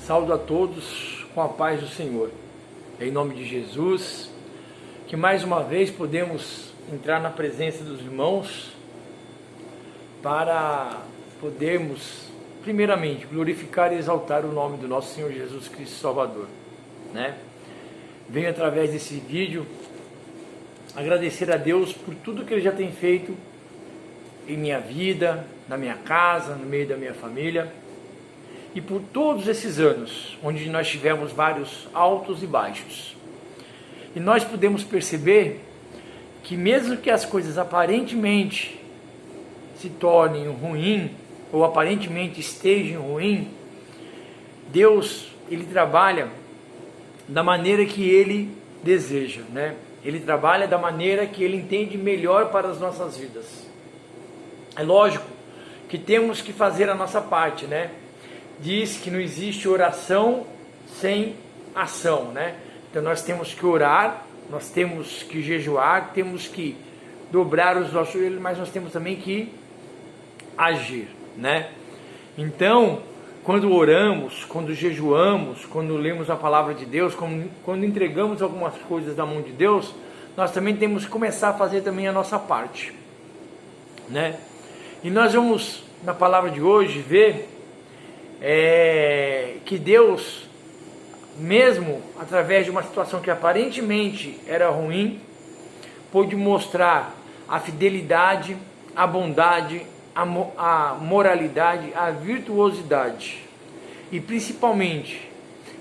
Saúdo a todos com a paz do Senhor. Em nome de Jesus, que mais uma vez podemos entrar na presença dos irmãos para podermos, primeiramente, glorificar e exaltar o nome do nosso Senhor Jesus Cristo Salvador, né? Venho através desse vídeo agradecer a Deus por tudo que Ele já tem feito em minha vida, na minha casa, no meio da minha família, e por todos esses anos, onde nós tivemos vários altos e baixos. E nós podemos perceber que mesmo que as coisas aparentemente se tornem ruim, ou aparentemente estejam ruim, Deus, Ele trabalha da maneira que Ele deseja, né? Ele trabalha da maneira que Ele entende melhor para as nossas vidas. É lógico que temos que fazer a nossa parte, né? Diz que não existe oração sem ação, né? Então nós temos que orar, nós temos que jejuar, temos que dobrar os nossos joelhos, mas nós temos também que agir, né? Então, quando oramos, quando jejuamos, quando lemos a palavra de Deus, quando entregamos algumas coisas na mão de Deus, nós também temos que começar a fazer também a nossa parte, né? E nós vamos, na palavra de hoje, ver que Deus, mesmo através de uma situação que aparentemente era ruim, pôde mostrar a fidelidade, a bondade, a moralidade, a virtuosidade e principalmente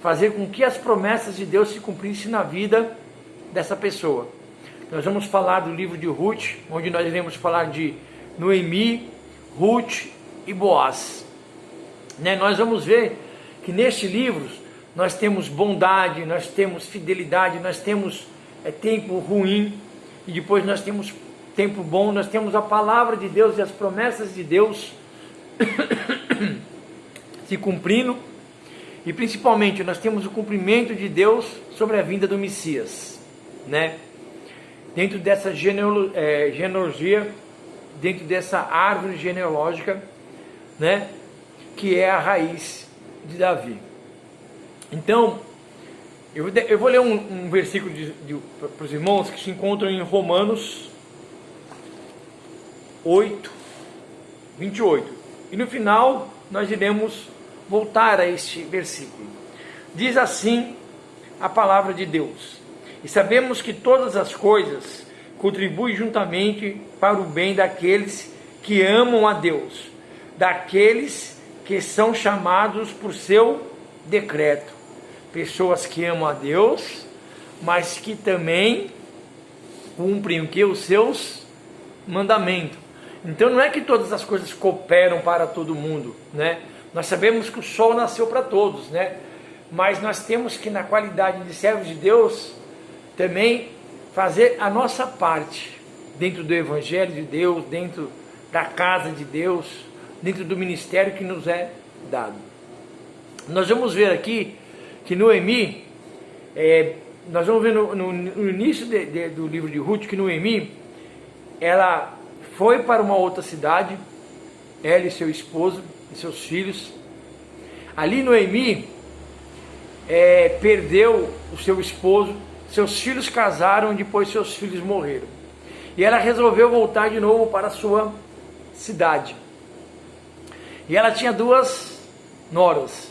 fazer com que as promessas de Deus se cumprissem na vida dessa pessoa. Nós vamos falar do livro de Ruth, onde nós iremos falar de Noemi, Ruth e Boaz, né? Nós vamos ver que neste livro nós temos bondade, nós temos fidelidade, nós temos tempo ruim e depois nós temos tempo bom, nós temos a palavra de Deus e as promessas de Deus se cumprindo, e principalmente nós temos o cumprimento de Deus sobre a vinda do Messias, né? Dentro dessa genealogia, dentro dessa árvore genealógica, né? Que é a raiz de Davi. Então, eu vou ler um versículo para os irmãos que se encontram em Romanos 8, 28. E no final nós iremos voltar a este versículo. Diz assim a palavra de Deus: e sabemos que todas as coisas contribuem juntamente para o bem daqueles que amam a Deus, daqueles que são chamados por seu decreto. Pessoas que amam a Deus, mas que também cumprem o que? Os seus mandamentos. Então não é que todas as coisas cooperam para todo mundo, né? Nós sabemos que o sol nasceu para todos, né? Mas nós temos que, na qualidade de servos de Deus, também fazer a nossa parte dentro do Evangelho de Deus, dentro da casa de Deus, dentro do ministério que nos é dado. Nós vamos ver aqui que Noemi, nós vamos ver no início do livro de Ruth, que Noemi, ela foi para uma outra cidade, ela e seu esposo e seus filhos. Ali Noemi perdeu o seu esposo, seus filhos casaram, depois seus filhos morreram. E ela resolveu voltar de novo para a sua cidade. E ela tinha duas noras.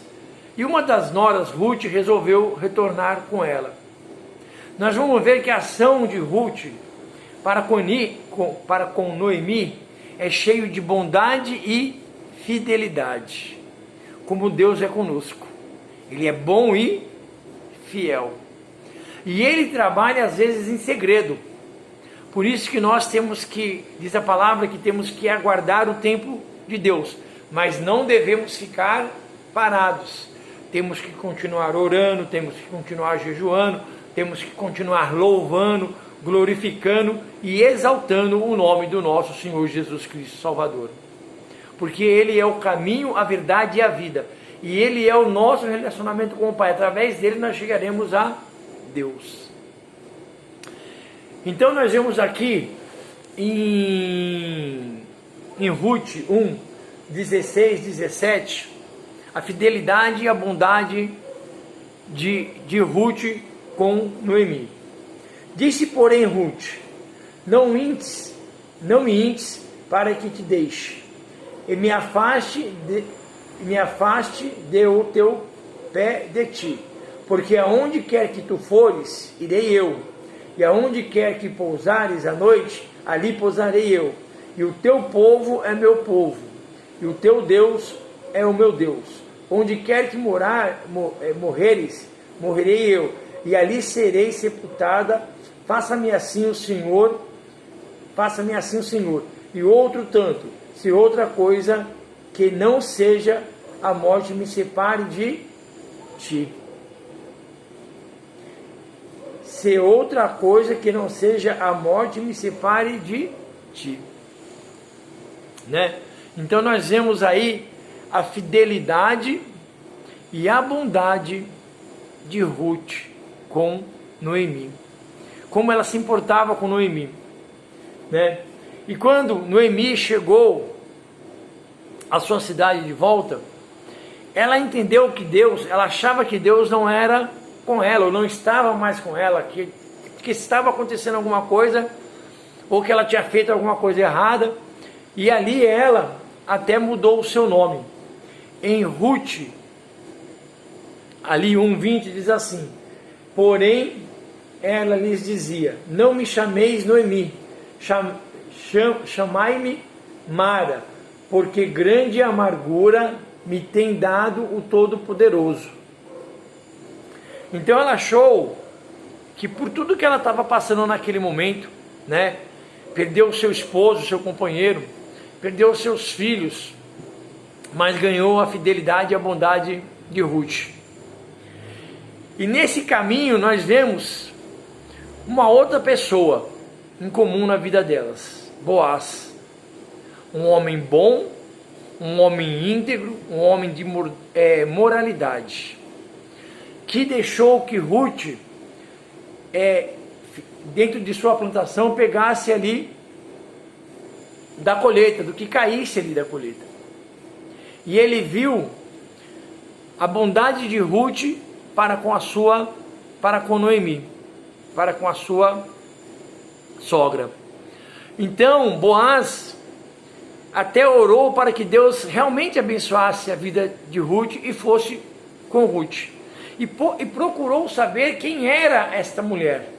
E uma das noras, Ruth, resolveu retornar com ela. Nós vamos ver que a ação de Ruth para com Noemi é cheio de bondade e fidelidade. Como Deus é conosco. Ele é bom e fiel. E Ele trabalha às vezes em segredo. Por isso que nós temos que, diz a palavra, que temos que aguardar o tempo de Deus. Mas não devemos ficar parados. Temos que continuar orando, temos que continuar jejuando, temos que continuar louvando, glorificando e exaltando o nome do nosso Senhor Jesus Cristo Salvador. Porque Ele é o caminho, a verdade e a vida. E Ele é o nosso relacionamento com o Pai. Através dele nós chegaremos a Deus. Então nós vemos aqui em Ruth 1, 16, 17, a fidelidade e a bondade de Ruth com Noemi. Disse, porém, Ruth: não me intes para que te deixe, e me afaste de o teu pé de ti, porque aonde quer que tu fores, irei eu, e aonde quer que pousares à noite, ali pousarei eu, e o teu povo é meu povo, e o teu Deus é o meu Deus. Onde quer que morreres, morrerei eu, e ali serei sepultada. Faça-me assim o Senhor, e outro tanto, se outra coisa que não seja a morte me separe de ti. Se outra coisa que não seja a morte me separe de ti. Né? Então nós vemos aí a fidelidade e a bondade de Ruth com Noemi. Como ela se importava com Noemi. Né? E quando Noemi chegou à sua cidade de volta, ela entendeu que ela achava que Deus não era com ela, ou não estava mais com ela, que estava acontecendo alguma coisa, ou que ela tinha feito alguma coisa errada, e ali ela até mudou o seu nome. Em Ruth, ali 1:20 diz assim: porém ela lhes dizia: não me chameis Noemi, chamai-me Mara, porque grande amargura me tem dado o Todo-Poderoso. Então ela achou que por tudo que ela estava passando naquele momento, né, perdeu o seu esposo, seu companheiro, perdeu os seus filhos, mas ganhou a fidelidade e a bondade de Ruth. E nesse caminho nós vemos uma outra pessoa em comum na vida delas: Boaz. Um homem bom, um homem íntegro, um homem de moralidade, que deixou que Ruth, dentro de sua plantação, pegasse ali da colheita, do que caísse ali da colheita. E ele viu a bondade de Ruth para com Noemi, para com a sua sogra. Então Boaz até orou para que Deus realmente abençoasse a vida de Ruth e fosse com Ruth. E procurou saber quem era esta mulher.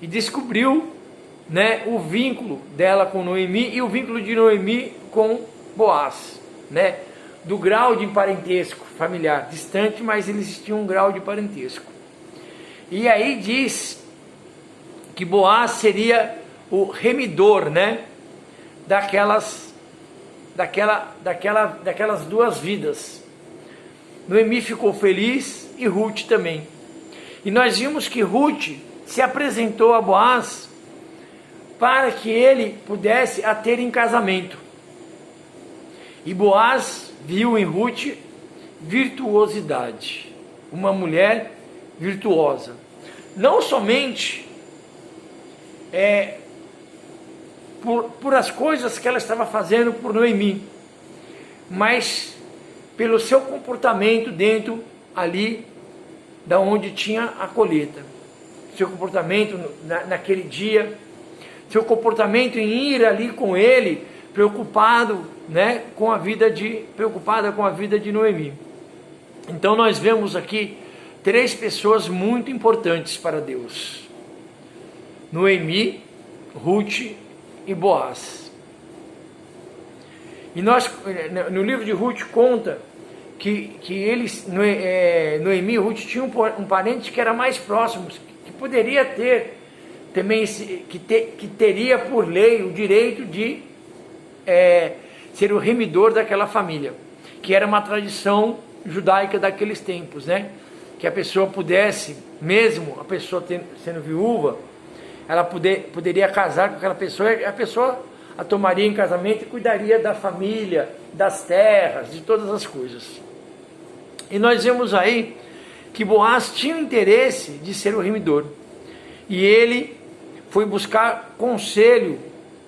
E descobriu, né, o vínculo dela com Noemi e o vínculo de Noemi com Boaz, né, do grau de parentesco familiar, distante, mas eles tinham um grau de parentesco. E aí diz que Boaz seria o remidor, né, daquelas duas vidas. Noemi ficou feliz e Ruth também. E nós vimos que Ruth se apresentou a Boaz para que ele pudesse a ter em casamento. E Boaz viu em Ruth virtuosidade, uma mulher virtuosa. Não somente por as coisas que ela estava fazendo por Noemi, mas pelo seu comportamento dentro ali da onde tinha a colheita, seu comportamento naquele dia, seu comportamento em ir ali com ele, preocupada com a vida de Noemi. Então nós vemos aqui 3 pessoas muito importantes para Deus: Noemi, Ruth e Boaz. E no livro de Ruth conta que Noemi e Ruth tinham um parente que era mais próximo, que poderia ter também, que teria por lei o direito de ser o remidor daquela família, que era uma tradição judaica daqueles tempos, né? Que a pessoa pudesse, mesmo a pessoa sendo viúva, ela poderia casar com aquela pessoa, e a pessoa a tomaria em casamento e cuidaria da família, das terras, de todas as coisas. E nós vemos aí que Boaz tinha o interesse de ser o remidor, e ele foi buscar conselho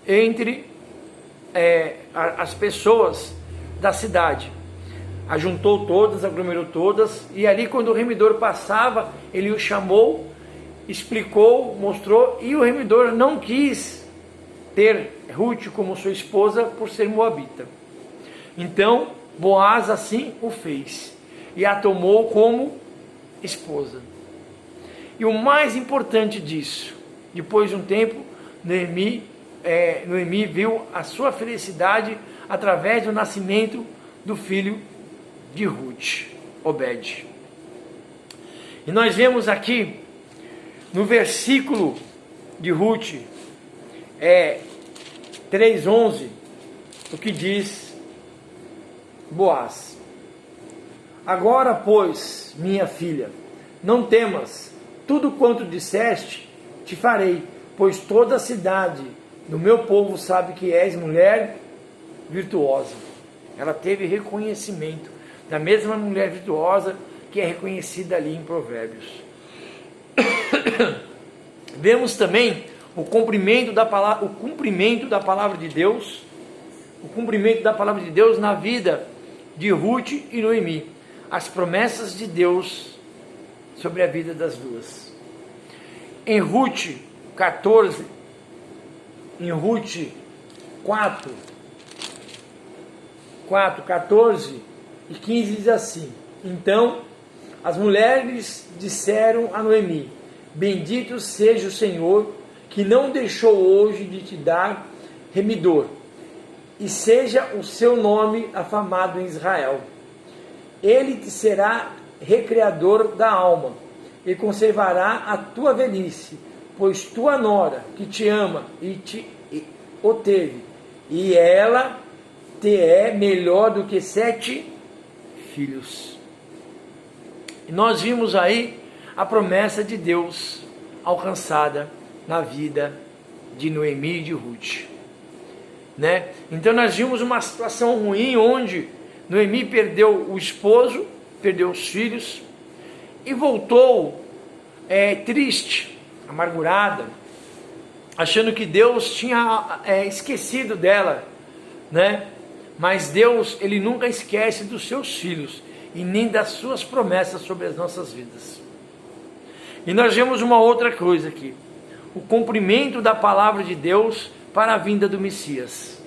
entre as pessoas da cidade. ajuntou todas, aglomerou todas, e ali quando o remidor passava, ele o chamou, explicou, mostrou, e o remidor não quis ter Ruth como sua esposa por ser moabita. Então Boaz assim o fez e a tomou como esposa. E o mais importante disso, depois de um tempo, Noemi viu a sua felicidade através do nascimento do filho de Ruth, Obed. E nós vemos aqui no versículo de Ruth 3:11, o que diz Boaz: agora, pois, minha filha, não temas, tudo quanto disseste te farei, pois toda a cidade do meu povo sabe que és mulher virtuosa. Ela teve reconhecimento da mesma mulher virtuosa que é reconhecida ali em Provérbios. Vemos também o cumprimento da palavra de Deus, na vida de Ruth e Noemi, as promessas de Deus sobre a vida das duas. Em Ruth 14, em Ruth 4, 14 e 15 diz assim: então as mulheres disseram a Noemi: bendito seja o Senhor, que não deixou hoje de te dar remidor, e seja o seu nome afamado em Israel. Ele te será recreador da alma, e conservará a tua velhice, pois tua nora, que te ama o teve, e ela te é melhor do que 7 filhos. E nós vimos aí a promessa de Deus alcançada na vida de Noemi e de Ruth, né? Então nós vimos uma situação ruim, onde Noemi perdeu o esposo, perdeu os filhos, e voltou triste, amargurada, achando que Deus tinha esquecido dela, né? Mas Deus, Ele nunca esquece dos seus filhos, e nem das suas promessas sobre as nossas vidas. E nós vemos uma outra coisa aqui: o cumprimento da palavra de Deus para a vinda do Messias.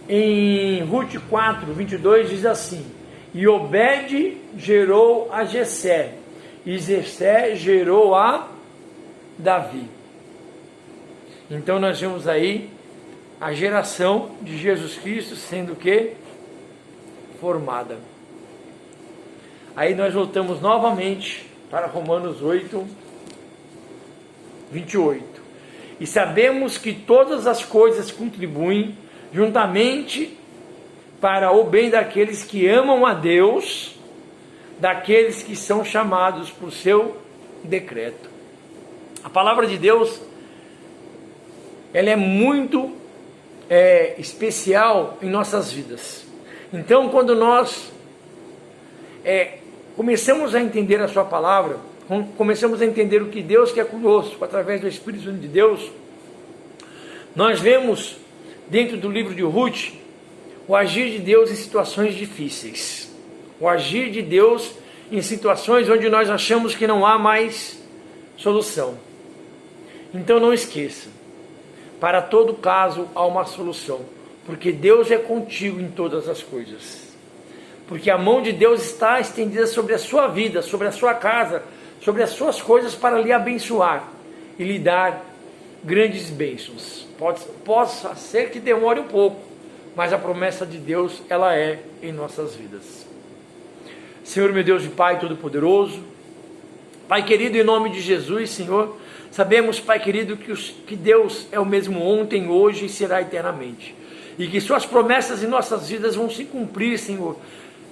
Em Ruth 4, 22 diz assim: e Obed gerou a Jessé, e Jessé gerou a Davi. Então nós vemos aí a geração de Jesus Cristo sendo formada. Aí nós voltamos novamente para Romanos 8, 28. E sabemos que todas as coisas contribuem juntamente para o bem daqueles que amam a Deus, daqueles que são chamados por seu decreto. A palavra de Deus, ela é muito especial em nossas vidas. Então, quando nós começamos a entender a sua palavra, começamos a entender o que Deus quer conosco através do Espírito Santo de Deus, nós vemos dentro do livro de Ruth o agir de Deus em situações difíceis, o agir de Deus em situações onde nós achamos que não há mais solução. Então não esqueça, para todo caso há uma solução, porque Deus é contigo em todas as coisas, porque a mão de Deus está estendida sobre a sua vida, sobre a sua casa, sobre as suas coisas, para lhe abençoar e lhe dar grandes bênçãos. Possa ser que demore um pouco, mas a promessa de Deus, ela é em nossas vidas. Senhor, meu Deus e Pai Todo-Poderoso, Pai querido, em nome de Jesus, Senhor, sabemos, Pai querido, que Deus é o mesmo ontem, hoje e será eternamente, e que suas promessas em nossas vidas vão se cumprir, Senhor,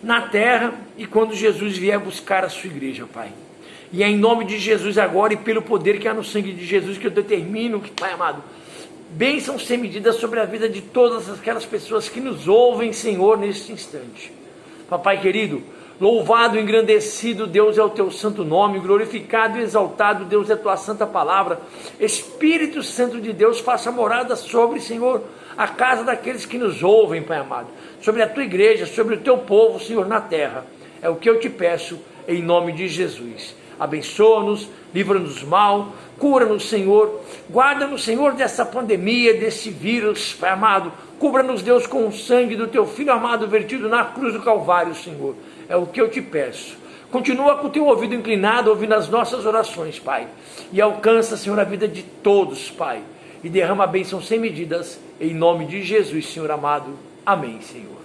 na terra, e quando Jesus vier buscar a sua igreja, Pai. E é em nome de Jesus agora, e pelo poder que há no sangue de Jesus, que eu determino, Pai amado, bênçãos sem medida sobre a vida de todas aquelas pessoas que nos ouvem, Senhor, neste instante. Papai querido, Louvado, engrandecido, Deus, é o teu santo nome, glorificado e exaltado, Deus, é a tua santa palavra. Espírito Santo de Deus, faça morada sobre, Senhor, a casa daqueles que nos ouvem, Pai amado, sobre a tua igreja, sobre o teu povo, Senhor, na terra. É o que eu te peço, em nome de Jesus. Abençoa-nos, livra-nos do mal, cura-nos, Senhor, guarda-nos, Senhor, dessa pandemia, desse vírus, Pai amado. Cubra-nos, Deus, com o sangue do teu Filho amado vertido na cruz do Calvário, Senhor. É o que eu te peço. Continua com o teu ouvido inclinado, ouvindo as nossas orações, Pai. E alcança, Senhor, a vida de todos, Pai. E derrama a bênção sem medidas, em nome de Jesus, Senhor amado. Amém, Senhor.